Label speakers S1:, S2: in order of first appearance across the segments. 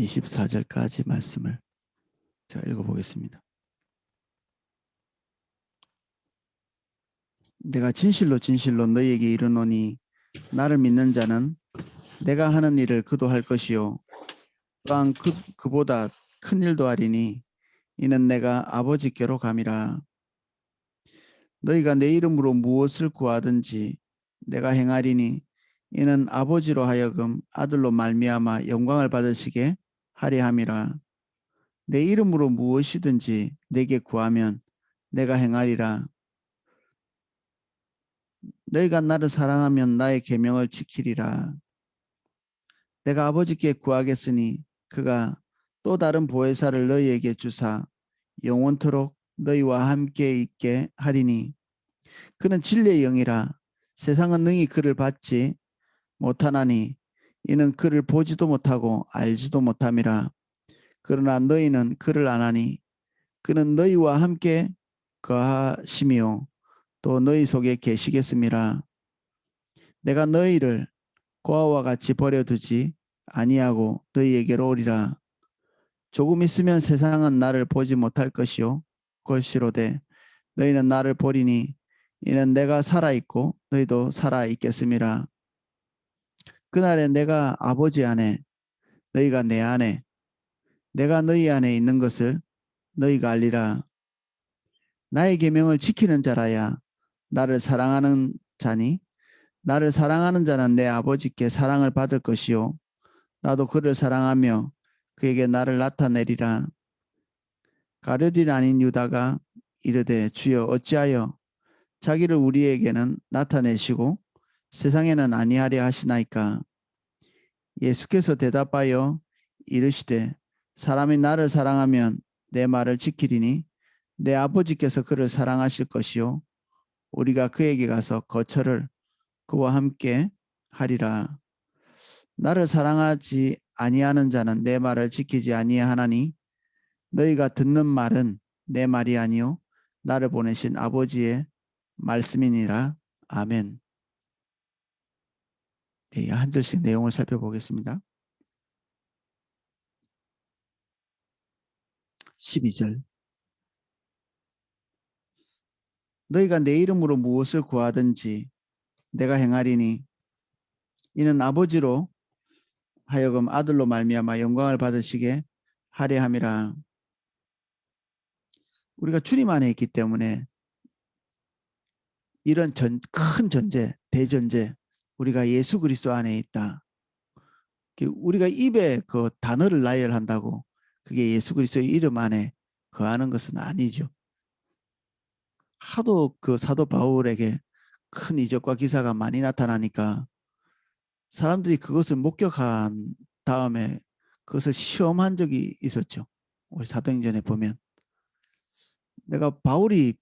S1: 24절까지 말씀을 제가 읽어보겠습니다. 내가 진실로 진실로 너희에게 이르노니 나를 믿는 자는 내가 하는 일을 그도 할 것이요 또한 그보다 큰 일도 하리니 이는 내가 아버지께로 감이라. 너희가 내 이름으로 무엇을 구하든지 내가 행하리니 이는 아버지로 하여금 아들로 말미암아 영광을 받으시게 하려 함이라. 내 이름으로 무엇이든지 내게 구하면 내가 행하리라. 너희가 나를 사랑하면 나의 계명을 지키리라. 내가 아버지께 구하겠으니 그가 또 다른 보혜사를 너희에게 주사 영원토록 너희와 함께 있게 하리니 그는 진리의 영이라. 세상은 능히 그를 받지 못하나니 이는 그를 보지도 못하고 알지도 못함이라. 그러나 너희는 그를 아나니 그는 너희와 함께 거하시며 또 너희 속에 계시겠음이라. 내가 너희를 고아와 같이 버려두지 아니하고 너희에게로 오리라. 조금 있으면 세상은 나를 보지 못할 것이요 것이로되 너희는 나를 보리니 이는 내가 살아있고 너희도 살아있겠음이라. 그날에 내가 아버지 안에 너희가 내 안에 내가 너희 안에 있는 것을 너희가 알리라. 나의 계명을 지키는 자라야 나를 사랑하는 자니 나를 사랑하는 자는 내 아버지께 사랑을 받을 것이요 나도 그를 사랑하며 그에게 나를 나타내리라. 가룟 아닌 유다가 이르되 주여 어찌하여 자기를 우리에게는 나타내시고 세상에는 아니하려 하시나이까. 예수께서 대답하여 이르시되 사람이 나를 사랑하면 내 말을 지키리니 내 아버지께서 그를 사랑하실 것이요 우리가 그에게 가서 거처를 그와 함께 하리라. 나를 사랑하지 아니하는 자는 내 말을 지키지 아니하나니 너희가 듣는 말은 내 말이 아니요 나를 보내신 아버지의 말씀이니라. 아멘. 네, 한 절씩 내용을 살펴보겠습니다. 12절. 너희가 내 이름으로 무엇을 구하든지 내가 행하리니 이는 아버지로 하여금 아들로 말미암아 영광을 받으시게 하려 함이라. 우리가 주님 안에 있기 때문에 이런 큰 전제, 대전제, 우리가 예수 그리스도 안에 있다. 우리가 입에 그 단어를 나열한다고 그게 예수 그리스도의 이름 안에 거하는 것은 아니죠. 하도 그 사도 바울에게 큰 이적과 기사가 많이 나타나니까 사람들이 그것을 목격한 다음에 그것을 시험한 적이 있었죠. 우리 사도행전에 보면 내가 바울이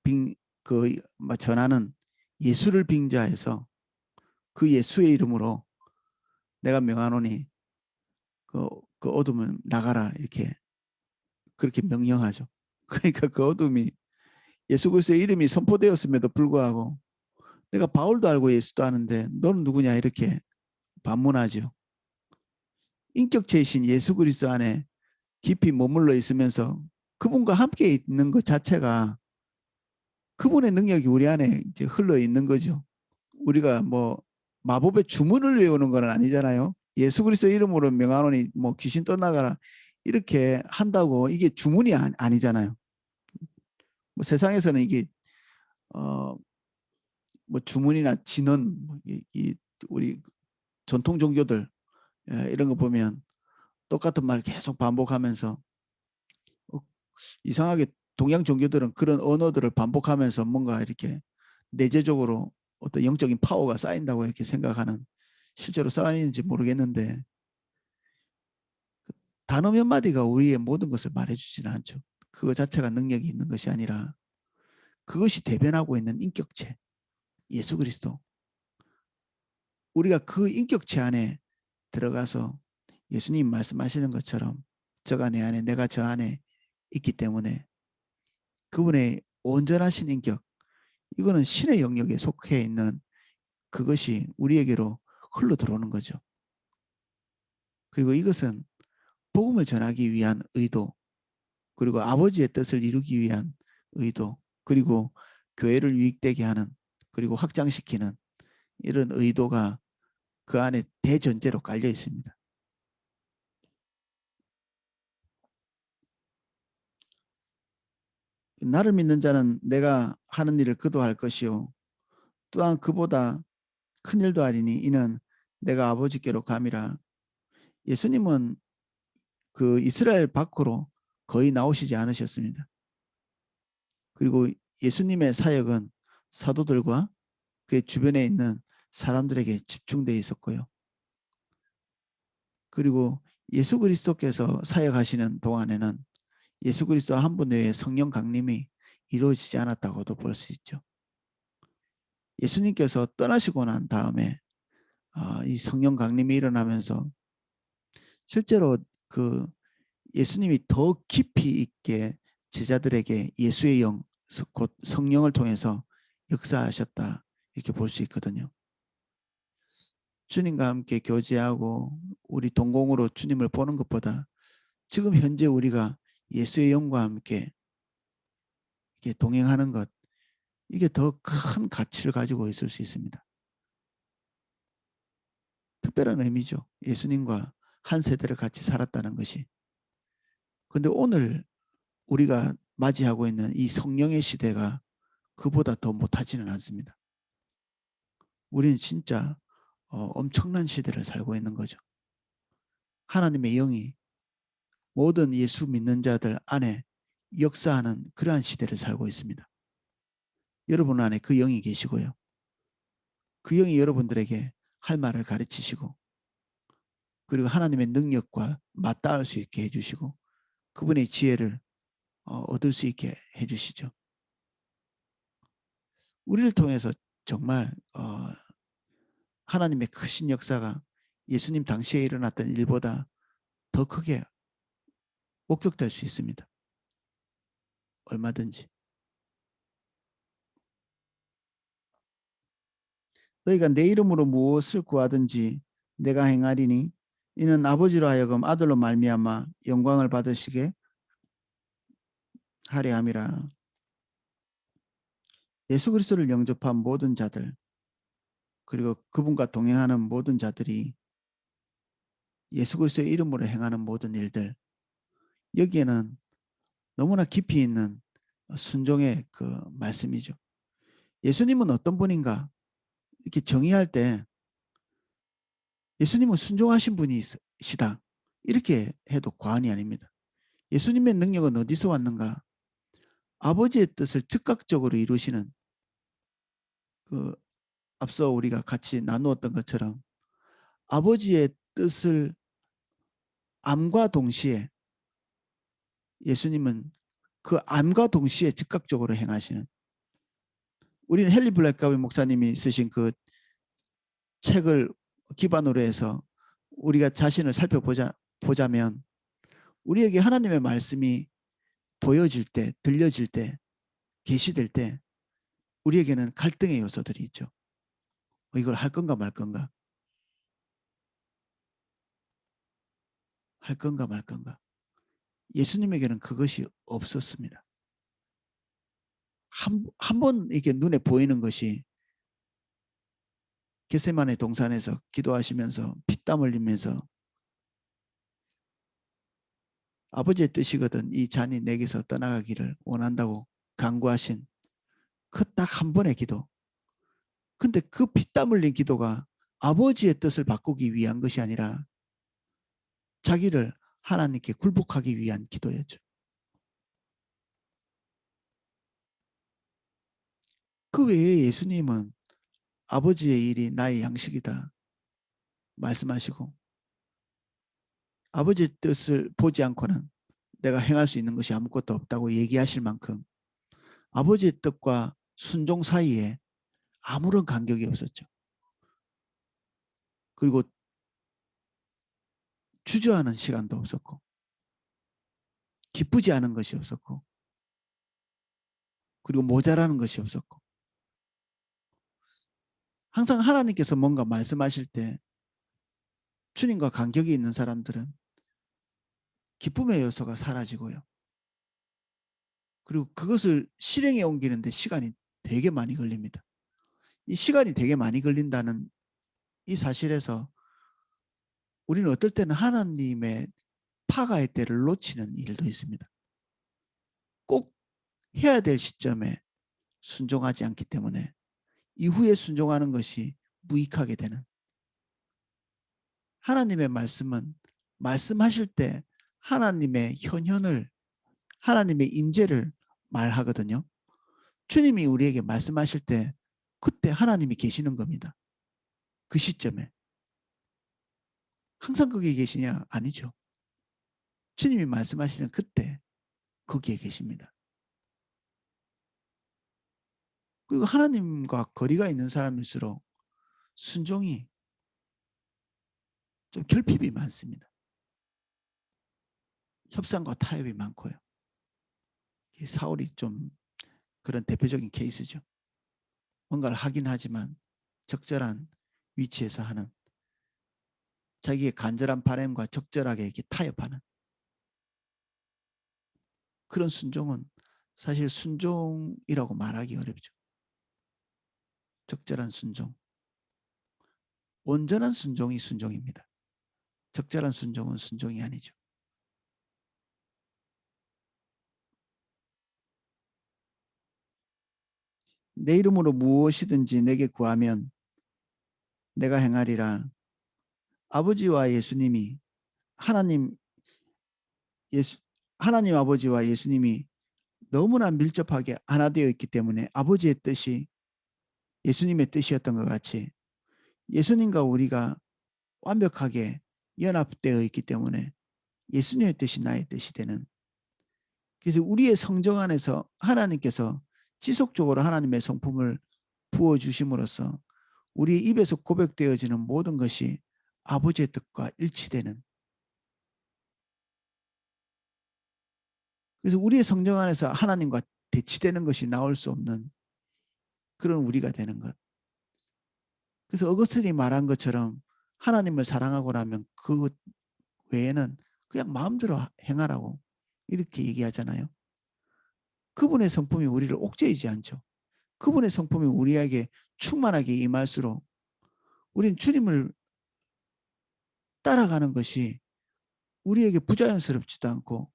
S1: 전하는 예수를 빙자해서 그 예수의 이름으로 내가 명하노니 그 어둠을 나가라 이렇게 그렇게 명령하죠. 그러니까 그 어둠이 예수 그리스도의 이름이 선포되었음에도 불구하고 내가 바울도 알고 예수도 아는데 너는 누구냐 이렇게 반문하죠. 인격체이신 예수 그리스도 안에 깊이 머물러 있으면서 그분과 함께 있는 것 자체가 그분의 능력이 우리 안에 이제 흘러 있는 거죠. 우리가 뭐 마법의 주문을 외우는 건 아니잖아요. 예수 그리스도 이름으로 명하노니 뭐 귀신 떠나가라 이렇게 한다고 이게 주문이 아니잖아요. 뭐 세상에서는 이게 뭐 주문이나 진언 우리 전통 종교들 이런 거 보면 똑같은 말 계속 반복하면서 이상하게 동양 종교들은 그런 언어들을 반복하면서 뭔가 이렇게 내재적으로 어떤 영적인 파워가 쌓인다고 이렇게 생각하는 실제로 쌓이는지 모르겠는데 단어 몇 마디가 우리의 모든 것을 말해주지는 않죠. 그거 자체가 능력이 있는 것이 아니라 그것이 대변하고 있는 인격체 예수 그리스도 우리가 그 인격체 안에 들어가서 예수님 말씀하시는 것처럼 저가 내 안에 내가 저 안에 있기 때문에 그분의 온전하신 인격 이거는 신의 영역에 속해 있는 그것이 우리에게로 흘러 들어오는 거죠. 그리고 이것은 복음을 전하기 위한 의도, 그리고 아버지의 뜻을 이루기 위한 의도, 그리고 교회를 유익되게 하는, 그리고 확장시키는 이런 의도가 그 안에 대전제로 깔려 있습니다. 나를 믿는 자는 내가 하는 일을 그도 할 것이요 또한 그보다 큰 일도 하리니 이는 내가 아버지께로 감이라. 예수님은 그 이스라엘 밖으로 거의 나오시지 않으셨습니다. 그리고 예수님의 사역은 사도들과 그 주변에 있는 사람들에게 집중되어 있었고요. 그리고 예수 그리스도께서 사역하시는 동안에는 예수 그리스도 한 분 외에 성령 강림이 이루어지지 않았다고도 볼 수 있죠. 예수님께서 떠나시고 난 다음에 이 성령 강림이 일어나면서 실제로 그 예수님이 더 깊이 있게 제자들에게 예수의 영, 곧 성령을 통해서 역사하셨다 이렇게 볼 수 있거든요. 주님과 함께 교제하고 우리 동공으로 주님을 보는 것보다 지금 현재 우리가 예수의 영과 함께 이렇게 동행하는 것, 이게 더 큰 가치를 가지고 있을 수 있습니다. 특별한 의미죠. 예수님과 한 세대를 같이 살았다는 것이. 근데 오늘 우리가 맞이하고 있는 이 성령의 시대가 그보다 더 못하지는 않습니다. 우리는 진짜 엄청난 시대를 살고 있는 거죠. 하나님의 영이 모든 예수 믿는 자들 안에 역사하는 그러한 시대를 살고 있습니다. 여러분 안에 그 영이 계시고요. 그 영이 여러분들에게 할 말을 가르치시고 그리고 하나님의 능력과 맞닿을 수 있게 해주시고 그분의 지혜를 얻을 수 있게 해주시죠. 우리를 통해서 정말 하나님의 크신 역사가 예수님 당시에 일어났던 일보다 더 크게 목격될 수 있습니다. 얼마든지. 너희가 내 이름으로 무엇을 구하든지 내가 행하리니 이는 아버지로 하여금 아들로 말미암아 영광을 받으시게 하려 함이라. 예수 그리스도를 영접한 모든 자들 그리고 그분과 동행하는 모든 자들이 예수 그리스도의 이름으로 행하는 모든 일들 여기에는 너무나 깊이 있는 순종의 그 말씀이죠. 예수님은 어떤 분인가 이렇게 정의할 때 예수님은 순종하신 분이시다 이렇게 해도 과언이 아닙니다. 예수님의 능력은 어디서 왔는가? 아버지의 뜻을 즉각적으로 이루시는 그 앞서 우리가 같이 나누었던 것처럼 아버지의 뜻을 암과 동시에 예수님은 그 암과 동시에 즉각적으로 행하시는 우리는 헨리 블랙가비 목사님이 쓰신 그 책을 기반으로 해서 우리가 자신을 살펴보자면 우리에게 하나님의 말씀이 보여질 때 들려질 때 계시될 때 우리에게는 갈등의 요소들이 있죠. 이걸 할 건가 말 건가 할 건가 말 건가. 예수님에게는 그것이 없었습니다. 한 번 이게 눈에 보이는 것이 겟세마네 동산에서 기도하시면서 피땀 흘리면서 아버지의 뜻이거든 이 잔이 내게서 떠나가기를 원한다고 간구하신 그 딱 한 번의 기도. 근데 그 피땀 흘린 기도가 아버지의 뜻을 바꾸기 위한 것이 아니라 자기를 하나님께 굴복하기 위한 기도였죠. 그 외에 예수님은 아버지의 일이 나의 양식이다 말씀하시고 아버지의 뜻을 보지 않고는 내가 행할 수 있는 것이 아무것도 없다고 얘기하실 만큼 아버지의 뜻과 순종 사이에 아무런 간격이 없었죠. 그리고 주저하는 시간도 없었고 기쁘지 않은 것이 없었고 그리고 모자라는 것이 없었고 항상 하나님께서 뭔가 말씀하실 때 주님과 간격이 있는 사람들은 기쁨의 요소가 사라지고요. 그리고 그것을 실행에 옮기는데 시간이 되게 많이 걸립니다. 이 시간이 되게 많이 걸린다는 이 사실에서 우리는 어떨 때는 하나님의 파가의 때를 놓치는 일도 있습니다. 꼭 해야 될 시점에 순종하지 않기 때문에 이후에 순종하는 것이 무익하게 되는, 하나님의 말씀은 말씀하실 때 하나님의 현현을, 하나님의 임재를 말하거든요. 주님이 우리에게 말씀하실 때 그때 하나님이 계시는 겁니다. 그 시점에. 항상 거기에 계시냐? 아니죠. 주님이 말씀하시는 그때 거기에 계십니다. 그리고 하나님과 거리가 있는 사람일수록 순종이 좀 결핍이 많습니다. 협상과 타협이 많고요. 사울이 좀 그런 대표적인 케이스죠. 뭔가를 하긴 하지만 적절한 위치에서 하는, 자기의 간절한 바람과 적절하게 이렇게 타협하는 그런 순종은 사실 순종이라고 말하기 어렵죠. 적절한 순종. 온전한 순종이 순종입니다. 적절한 순종은 순종이 아니죠. 내 이름으로 무엇이든지 내게 구하면 내가 행하리라. 아버지와 예수님이, 하나님 예수 하나님 아버지와 예수님이 너무나 밀접하게 하나 되어 있기 때문에 아버지의 뜻이 예수님의 뜻이었던 것 같이 예수님과 우리가 완벽하게 연합되어 있기 때문에 예수님의 뜻이 나의 뜻이 되는, 그래서 우리의 성정 안에서 하나님께서 지속적으로 하나님의 성품을 부어주심으로써 우리 입에서 고백되어지는 모든 것이 아버지의 뜻과 일치되는, 그래서 우리의 성정 안에서 하나님과 대치되는 것이 나올 수 없는 그런 우리가 되는 것. 그래서 어거스틴이 말한 것처럼 하나님을 사랑하고 나면 그 외에는 그냥 마음대로 행하라고 이렇게 얘기하잖아요. 그분의 성품이 우리를 옥죄이지 않죠. 그분의 성품이 우리에게 충만하게 임할수록 우린 주님을 따라가는 것이 우리에게 부자연스럽지도 않고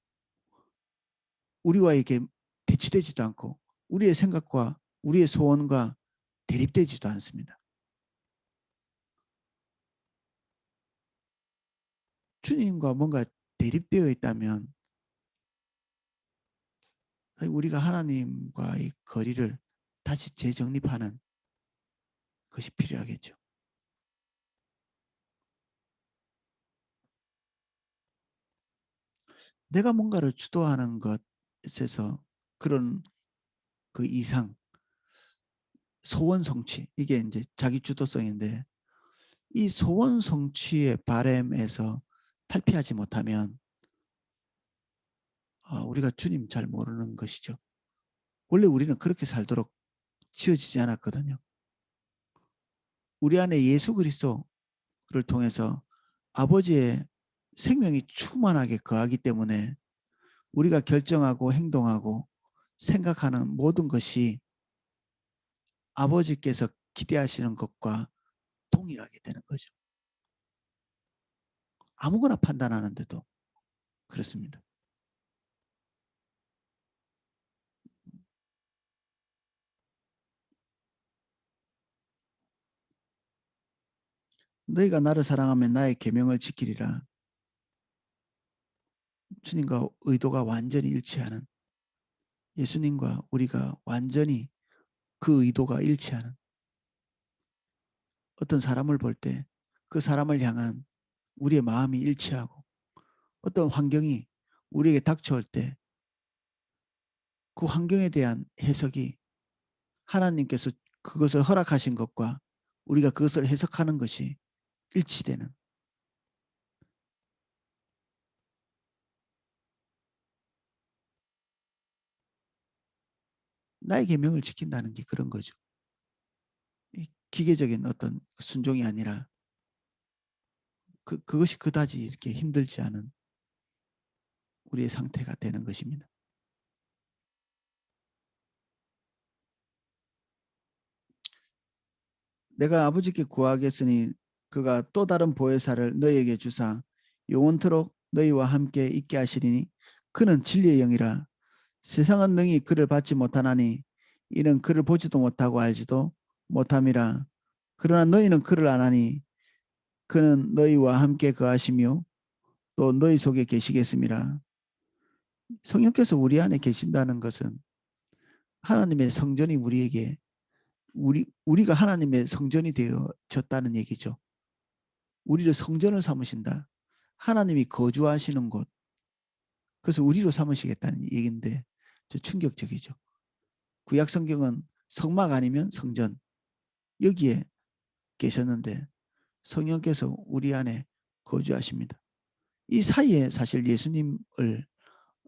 S1: 우리와 이게 대치되지도 않고 우리의 생각과 우리의 소원과 대립되지도 않습니다. 주님과 뭔가 대립되어 있다면 우리가 하나님과의 거리를 다시 재정립하는 것이 필요하겠죠. 내가 뭔가를 주도하는 것에서 그런 그 이상 소원 성취, 이게 이제 자기 주도성인데 이 소원 성취의 바램에서 탈피하지 못하면 우리가 주님 잘 모르는 것이죠. 원래 우리는 그렇게 살도록 지어지지 않았거든요. 우리 안에 예수 그리스도를 통해서 아버지의 생명이 충만하게 거하기 때문에 우리가 결정하고 행동하고 생각하는 모든 것이 아버지께서 기대하시는 것과 동일하게 되는 거죠. 아무거나 판단하는데도 그렇습니다. 너희가 나를 사랑하면 나의 계명을 지키리라. 주님과 의도가 완전히 일치하는, 예수님과 우리가 완전히 그 의도가 일치하는, 어떤 사람을 볼 때 그 사람을 향한 우리의 마음이 일치하고 어떤 환경이 우리에게 닥쳐올 때 그 환경에 대한 해석이 하나님께서 그것을 허락하신 것과 우리가 그것을 해석하는 것이 일치되는, 나의 계명을 지킨다는 게 그런 거죠. 기계적인 어떤 순종이 아니라 그것이 그다지 이렇게 힘들지 않은, 우리의 상태가 되는 것입니다. 내가 아버지께 구하겠으니 그가 또 다른 보혜사를 너희에게 주사 영원토록 너희와 함께 있게 하시리니 그는 진리의 영이라. 세상은 능히 그를 받지 못하나니 이는 그를 보지도 못하고 알지도 못함이라. 그러나 너희는 그를 아나니 그는 너희와 함께 거하시며 또 너희 속에 계시겠음이라. 성령께서 우리 안에 계신다는 것은 하나님의 성전이 우리에게 우리가 하나님의 성전이 되어졌다는 얘기죠. 우리를 성전을 삼으신다. 하나님이 거주하시는 곳. 그래서 우리로 삼으시겠다는 얘기인데 충격적이죠. 구약 성경은 성막 아니면 성전 여기에 계셨는데 성령께서 우리 안에 거주하십니다. 이 사이에 사실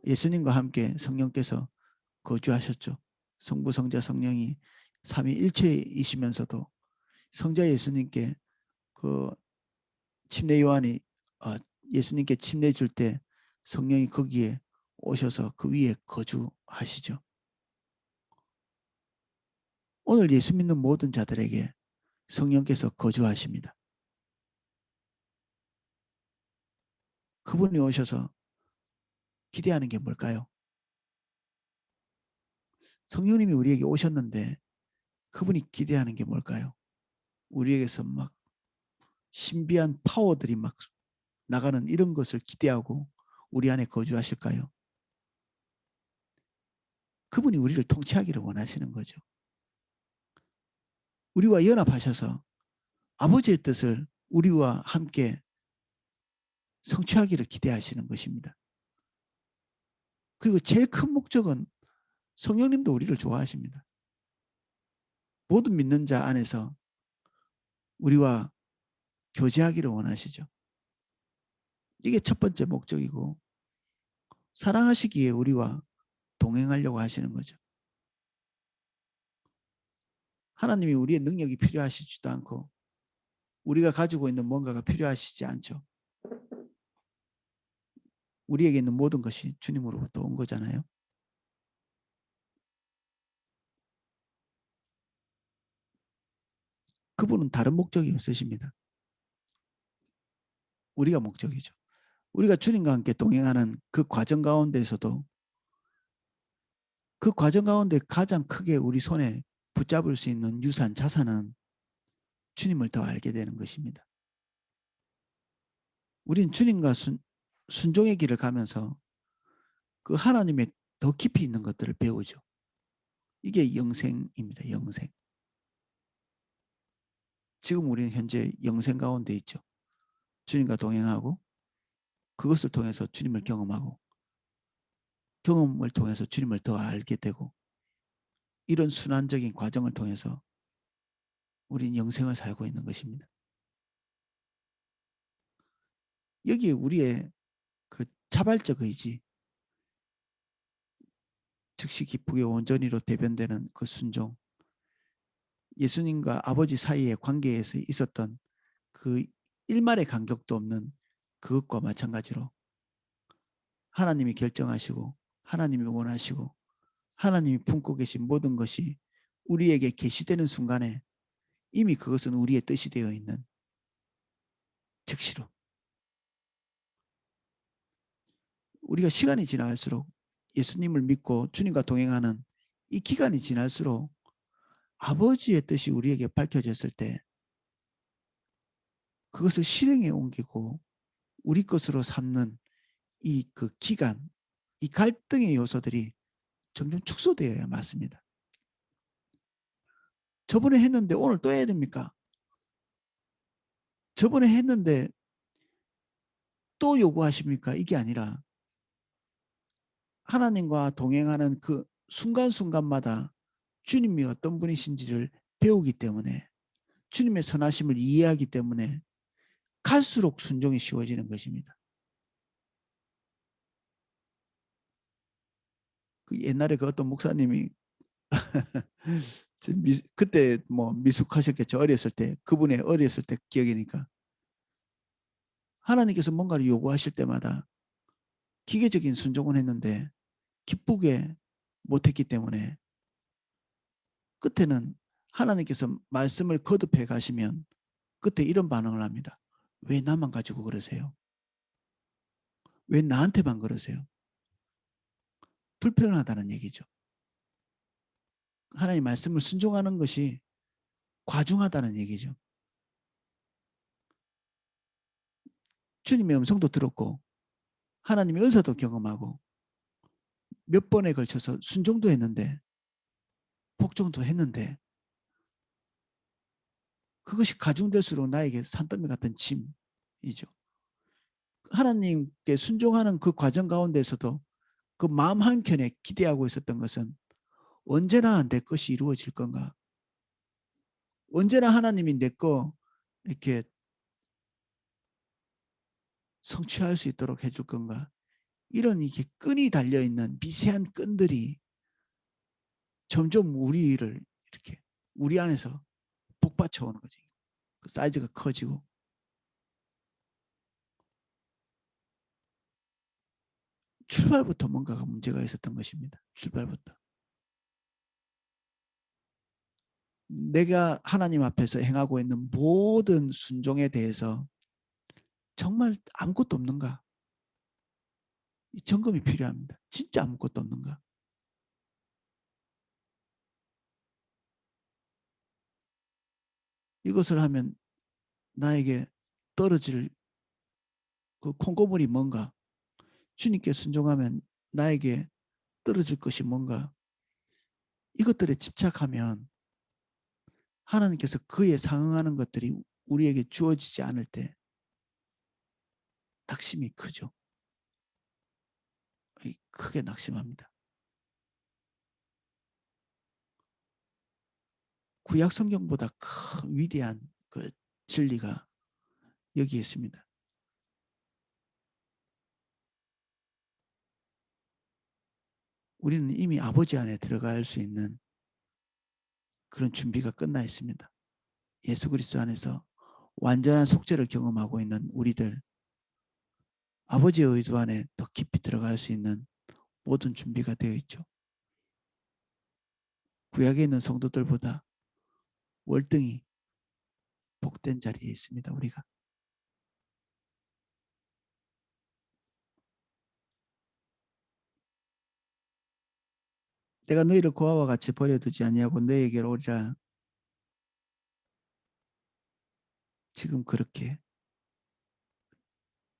S1: 예수님과 함께 성령께서 거주하셨죠. 성부 성자 성령이 삼위일체이시면서도 성자 예수님께 그 침례 요한이 예수님께 침례 줄 때 성령이 거기에 오셔서 그 위에 거주하시죠. 오늘 예수 믿는 모든 자들에게 성령께서 거주하십니다. 그분이 오셔서 기대하는 게 뭘까요? 성령님이 우리에게 오셨는데 그분이 기대하는 게 뭘까요? 우리에게서 막 신비한 파워들이 막 나가는 이런 것을 기대하고 우리 안에 거주하실까요? 그분이 우리를 통치하기를 원하시는 거죠. 우리와 연합하셔서 아버지의 뜻을 우리와 함께 성취하기를 기대하시는 것입니다. 그리고 제일 큰 목적은 성령님도 우리를 좋아하십니다. 모든 믿는 자 안에서 우리와 교제하기를 원하시죠. 이게 첫 번째 목적이고 사랑하시기에 우리와 동행하려고 하시는 거죠. 하나님이 우리의 능력이 필요하시지도 않고 우리가 가지고 있는 뭔가가 필요하시지 않죠. 우리에게 있는 모든 것이 주님으로부터 온 거잖아요. 그분은 다른 목적이 없으십니다. 우리가 목적이죠. 우리가 주님과 함께 동행하는 그 과정 가운데서도 그 과정 가운데 가장 크게 우리 손에 붙잡을 수 있는 유산, 자산은 주님을 더 알게 되는 것입니다. 우린 주님과 순종의 길을 가면서 그 하나님의 더 깊이 있는 것들을 배우죠. 이게 영생입니다. 영생. 지금 우리는 현재 영생 가운데 있죠. 주님과 동행하고 그것을 통해서 주님을 경험하고 경험을 통해서 주님을 더 알게 되고 이런 순환적인 과정을 통해서 우리는 영생을 살고 있는 것입니다. 여기에 우리의 그 자발적 의지, 즉시 기쁘게 온전히로 대변되는 그 순종, 예수님과 아버지 사이의 관계에서 있었던 그 일말의 간격도 없는 그것과 마찬가지로 하나님이 결정하시고 하나님이 원하시고 하나님이 품고 계신 모든 것이 우리에게 계시되는 순간에 이미 그것은 우리의 뜻이 되어 있는 즉시로 우리가 시간이 지날수록 예수님을 믿고 주님과 동행하는 이 기간이 지날수록 아버지의 뜻이 우리에게 밝혀졌을 때 그것을 실행에 옮기고 우리 것으로 삼는 이 그 기간, 이 갈등의 요소들이 점점 축소되어야 맞습니다. 저번에 했는데 오늘 또 해야 됩니까? 저번에 했는데 또 요구하십니까? 이게 아니라 하나님과 동행하는 그 순간순간마다 주님이 어떤 분이신지를 배우기 때문에 주님의 선하심을 이해하기 때문에 갈수록 순종이 쉬워지는 것입니다. 그 옛날에 그 어떤 목사님이 그때 뭐 미숙하셨겠죠. 어렸을 때 그분의 어렸을 때 기억이니까 하나님께서 뭔가를 요구하실 때마다 기계적인 순종을 했는데 기쁘게 못했기 때문에 끝에는 하나님께서 말씀을 거듭해 가시면 그때 이런 반응을 합니다. 왜 나만 가지고 그러세요? 왜 나한테만 그러세요? 불편하다는 얘기죠. 하나님 말씀을 순종하는 것이 과중하다는 얘기죠. 주님의 음성도 들었고 하나님의 은사도 경험하고 몇 번에 걸쳐서 순종도 했는데 복종도 했는데 그것이 가중될수록 나에게 산더미 같은 짐이죠. 하나님께 순종하는 그 과정 가운데서도 그 마음 한켠에 기대하고 있었던 것은 언제나 내 것이 이루어질 건가? 언제나 하나님이 내 거 이렇게 성취할 수 있도록 해줄 건가? 이런 이게 끈이 달려있는 미세한 끈들이 점점 우리를 이렇게 우리 안에서 복받쳐 오는 거지. 그 사이즈가 커지고 출발부터 뭔가가 문제가 있었던 것입니다. 출발부터. 내가 하나님 앞에서 행하고 있는 모든 순종에 대해서 정말 아무것도 없는가? 이 점검이 필요합니다. 진짜 아무것도 없는가? 이것을 하면 나에게 떨어질 그 콩고물이 뭔가? 주님께 순종하면 나에게 떨어질 것이 뭔가? 이것들에 집착하면 하나님께서 그에 상응하는 것들이 우리에게 주어지지 않을 때 낙심이 크죠. 크게 낙심합니다. 구약 성경보다 큰 위대한 그 진리가 여기 있습니다. 우리는 이미 아버지 안에 들어갈 수 있는 그런 준비가 끝나 있습니다. 예수 그리스도 안에서 완전한 속죄를 경험하고 있는 우리들, 아버지의 의도 안에 더 깊이 들어갈 수 있는 모든 준비가 되어 있죠. 구약에 있는 성도들보다 월등히 복된 자리에 있습니다. 우리가. 내가 너희를 고아와 같이 버려두지 아니하고 너희에게로 오리라. 지금 그렇게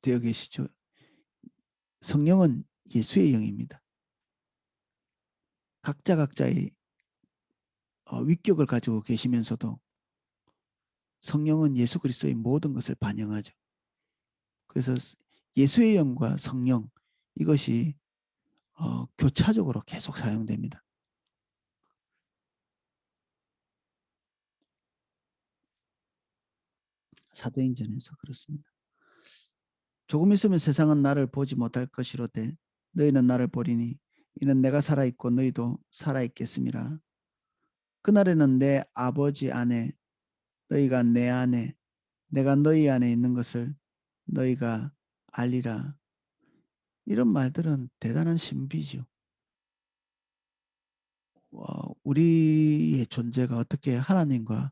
S1: 되어 계시죠. 성령은 예수의 영입니다. 각자의 위격을 가지고 계시면서도 성령은 예수 그리스도의 모든 것을 반영하죠. 그래서 예수의 영과 성령 이것이 교차적으로 계속 사용됩니다. 사도행전에서 그렇습니다. 조금 있으면 세상은 나를 보지 못할 것이로되 너희는 나를 보리니 이는 내가 살아있고 너희도 살아있겠음이라. 그날에는 내 아버지 안에 너희가 내 안에 내가 너희 안에 있는 것을 너희가 알리라. 이런 말들은 대단한 신비죠. 우리의 존재가 어떻게 하나님과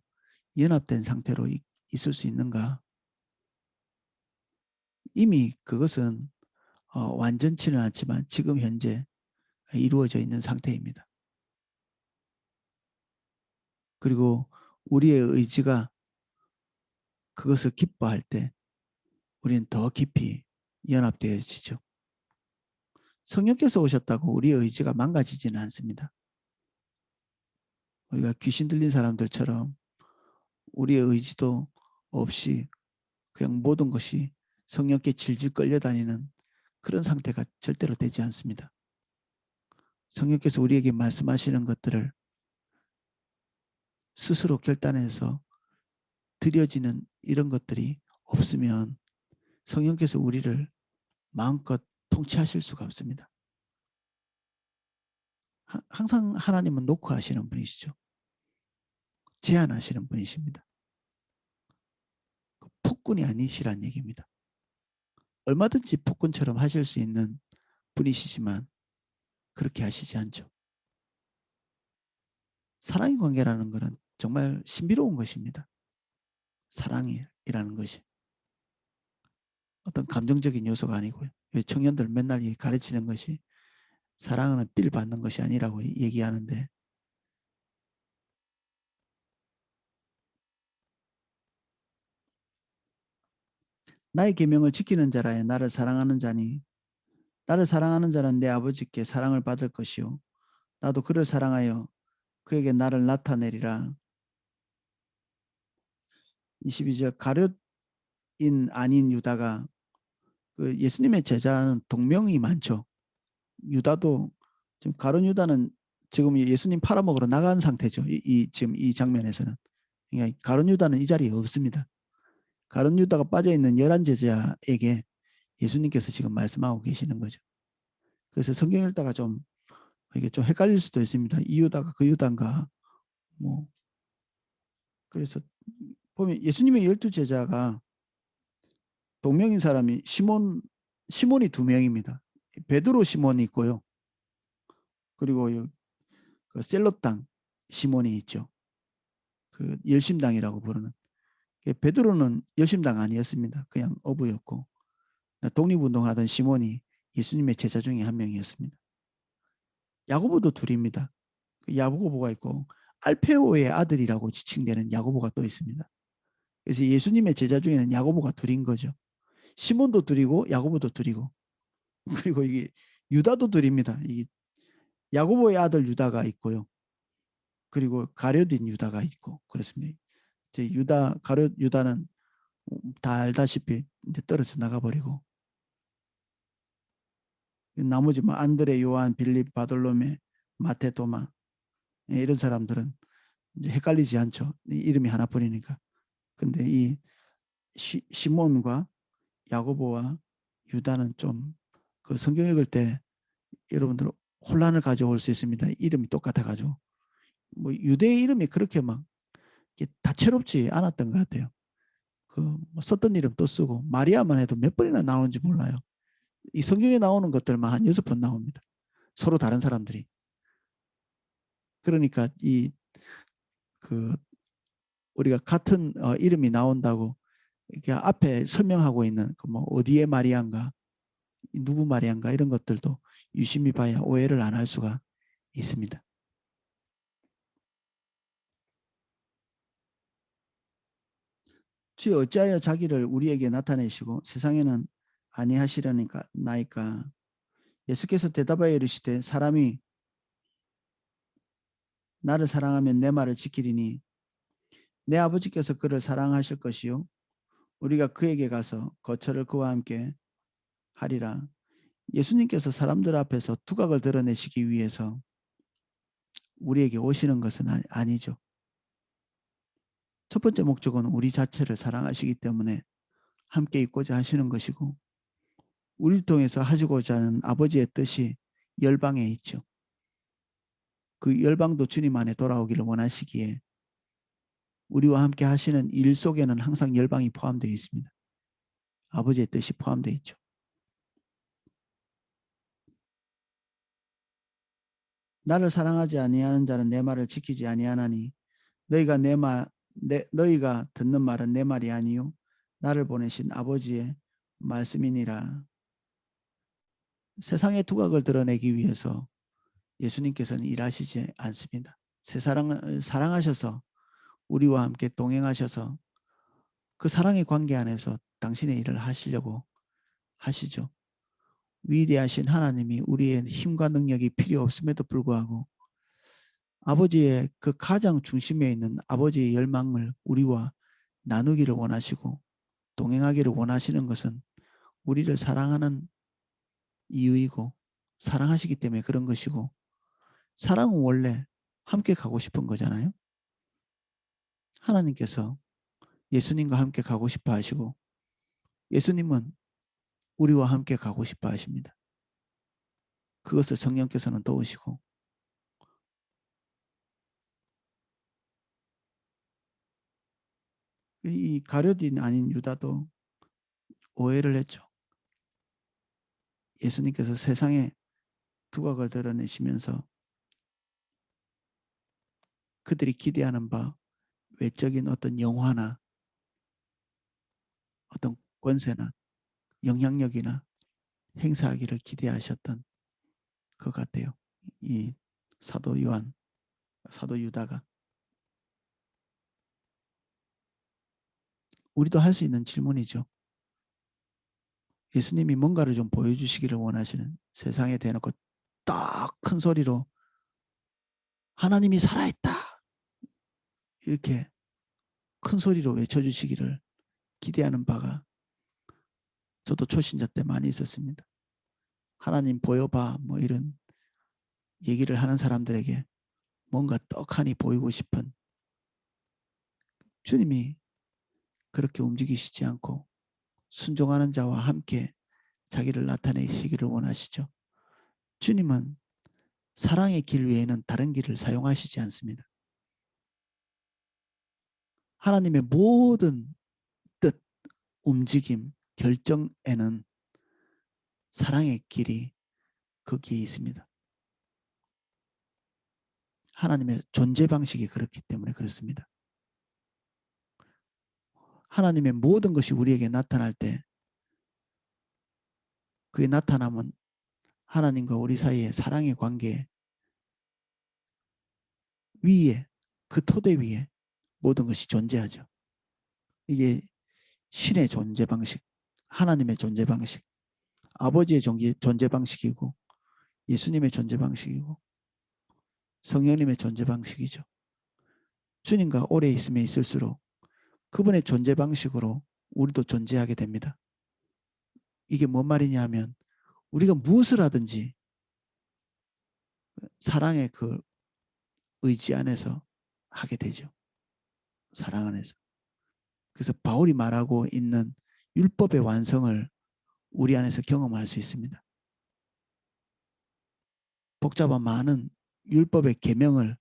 S1: 연합된 상태로 있을 수 있는가? 이미 그것은 완전치는 않지만 지금 현재 이루어져 있는 상태입니다. 그리고 우리의 의지가 그것을 기뻐할 때 우리는 더 깊이 연합되어지죠. 성령께서 오셨다고 우리의 의지가 망가지지는 않습니다. 우리가 귀신 들린 사람들처럼 우리의 의지도 없이 그냥 모든 것이 성령께 질질 끌려다니는 그런 상태가 절대로 되지 않습니다. 성령께서 우리에게 말씀하시는 것들을 스스로 결단해서 드려지는 이런 것들이 없으면 성령께서 우리를 마음껏 통치하실 수가 없습니다. 항상 하나님은 놓고 하시는 분이시죠. 제한하시는 분이십니다. 폭군이 아니시란 얘기입니다. 얼마든지 폭군처럼 하실 수 있는 분이시지만 그렇게 하시지 않죠. 사랑의 관계라는 것은 정말 신비로운 것입니다. 사랑이라는 것이 어떤 감정적인 요소가 아니고요. 청년들 맨날 가르치는 것이 사랑은 삘 받는 것이 아니라고 얘기하는데, 나의 계명을 지키는 자라야 나를 사랑하는 자니 나를 사랑하는 자는 내 아버지께 사랑을 받을 것이요 나도 그를 사랑하여 그에게 나를 나타내리라. 22절, 가룟인 아닌 유다가, 그 예수님의 제자는 동명이 많죠. 유다도, 지금 가룟 유다는 지금 예수님 팔아먹으러 나간 상태죠. 지금 이 장면에서는. 그러니까 가룟 유다는 이 자리에 없습니다. 가룟 유다가 빠져있는 11 제자에게 예수님께서 지금 말씀하고 계시는 거죠. 그래서 성경 읽다가 좀 이게 좀 헷갈릴 수도 있습니다. 이 유다가 그 유다인가. 뭐 그래서 보면 예수님의 12 제자가 동명인 사람이 시몬이 2명입니다. 베드로 시몬이 있고요. 그리고 그 셀롯당 시몬이 있죠. 그 열심당이라고 부르는. 베드로는 열심당 아니었습니다. 그냥 어부였고, 독립운동하던 시몬이 예수님의 제자 중에 한 명이었습니다. 야고보도 둘입니다. 야고보가 있고 알페오의 아들이라고 지칭되는 야고보가 또 있습니다. 그래서 예수님의 제자 중에는 야고보가 둘인 거죠. 시몬도 둘이고 야고보도 둘이고, 그리고 이게 유다도 둘입니다. 이 야고보의 아들 유다가 있고요. 그리고 가룟인 유다가 있고 그렇습니다. 이제 가룟 유다는 다 알다시피 이제 떨어져 나가버리고, 나머지 뭐 안드레, 요한, 빌립, 바돌로메, 마테, 도마, 이런 사람들은 이제 헷갈리지 않죠. 이름이 하나뿐이니까. 근데 이 시몬과 야고보와 유다는 좀 그 성경 읽을 때 여러분들 혼란을 가져올 수 있습니다. 이름이 똑같아가지고. 뭐 유대의 이름이 그렇게 막 다채롭지 않았던 것 같아요. 그뭐 썼던 이름 또 쓰고 마리아만 해도 몇 번이나 나오는지 몰라요. 이 성경에 나오는 것들만 한 6번 나옵니다. 서로 다른 사람들이. 그러니까 그 우리가 같은 이름이 나온다고 이렇게 앞에 설명하고 있는 그 뭐 어디에 마리아인가, 누구 마리아인가, 이런 것들도 유심히 봐야 오해를 안 할 수가 있습니다. 주여 어찌하여 자기를 우리에게 나타내시고 세상에는 아니하시려니까 나이까. 예수께서 대답하여 이르시되 사람이 나를 사랑하면 내 말을 지키리니 내 아버지께서 그를 사랑하실 것이요 우리가 그에게 가서 거처를 그와 함께 하리라. 예수님께서 사람들 앞에서 두각을 드러내시기 위해서 우리에게 오시는 것은 아니죠. 첫 번째 목적은 우리 자체를 사랑하시기 때문에 함께 있고자 하시는 것이고, 우리를 통해서 하시고자 하는 아버지의 뜻이 열방에 있죠. 그 열방도 주님 안에 돌아오기를 원하시기에 우리와 함께 하시는 일 속에는 항상 열방이 포함되어 있습니다. 아버지의 뜻이 포함되어 있죠. 나를 사랑하지 아니하는 자는 내 말을 지키지 아니하나니 너희가 듣는 말은 내 말이 아니요 나를 보내신 아버지의 말씀이니라. 세상의 두각을 드러내기 위해서 예수님께서는 일하시지 않습니다. 세상을 사랑하셔서 우리와 함께 동행하셔서 그 사랑의 관계 안에서 당신의 일을 하시려고 하시죠. 위대하신 하나님이 우리의 힘과 능력이 필요 없음에도 불구하고 아버지의 그 가장 중심에 있는 아버지의 열망을 우리와 나누기를 원하시고 동행하기를 원하시는 것은 우리를 사랑하는 이유이고 사랑하시기 때문에 그런 것이고, 사랑은 원래 함께 가고 싶은 거잖아요. 하나님께서 예수님과 함께 가고 싶어 하시고 예수님은 우리와 함께 가고 싶어 하십니다. 그것을 성령께서는 도우시고, 이 가룟이 아닌 유다도 오해를 했죠. 예수님께서 세상에 두각을 드러내시면서 그들이 기대하는 바 외적인 어떤 영화나 어떤 권세나 영향력이나 행사하기를 기대하셨던 것 같아요. 이 사도 요한, 사도 유다가. 우리도 할 수 있는 질문이죠. 예수님이 뭔가를 좀 보여주시기를 원하시는, 세상에 대놓고 딱 큰 소리로 하나님이 살아있다 이렇게 큰 소리로 외쳐주시기를 기대하는 바가 저도 초신자 때 많이 있었습니다. 하나님 보여봐 뭐 이런 얘기를 하는 사람들에게 뭔가 떡하니 보이고 싶은, 주님이 그렇게 움직이시지 않고 순종하는 자와 함께 자기를 나타내시기를 원하시죠. 주님은 사랑의 길 외에는 다른 길을 사용하시지 않습니다. 하나님의 모든 뜻, 움직임, 결정에는 사랑의 길이 거기에 있습니다. 하나님의 존재 방식이 그렇기 때문에 그렇습니다. 하나님의 모든 것이 우리에게 나타날 때 그게 나타나면 하나님과 우리 사이의 사랑의 관계 위에, 그 토대 위에 모든 것이 존재하죠. 이게 신의 존재 방식, 하나님의 존재 방식, 아버지의 존재 방식이고 예수님의 존재 방식이고 성령님의 존재 방식이죠. 주님과 오래 있으면 있을수록 그분의 존재 방식으로 우리도 존재하게 됩니다. 이게 뭔 말이냐 하면 우리가 무엇을 하든지 사랑의 그 의지 안에서 하게 되죠. 사랑 안에서. 그래서 바울이 말하고 있는 율법의 완성을 우리 안에서 경험할 수 있습니다. 복잡한 많은 율법의 계명을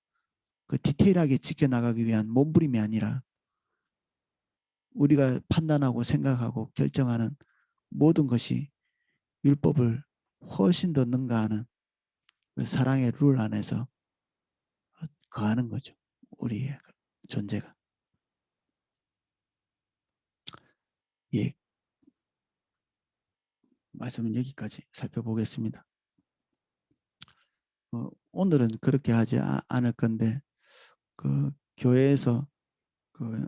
S1: 그 디테일하게 지켜나가기 위한 몸부림이 아니라 우리가 판단하고 생각하고 결정하는 모든 것이 율법을 훨씬 더 능가하는 그 사랑의 룰 안에서 거하는 거죠. 우리의 존재가. 예, 말씀은 여기까지 살펴보겠습니다. 오늘은 그렇게 하지 않을 건데 그 교회에서 그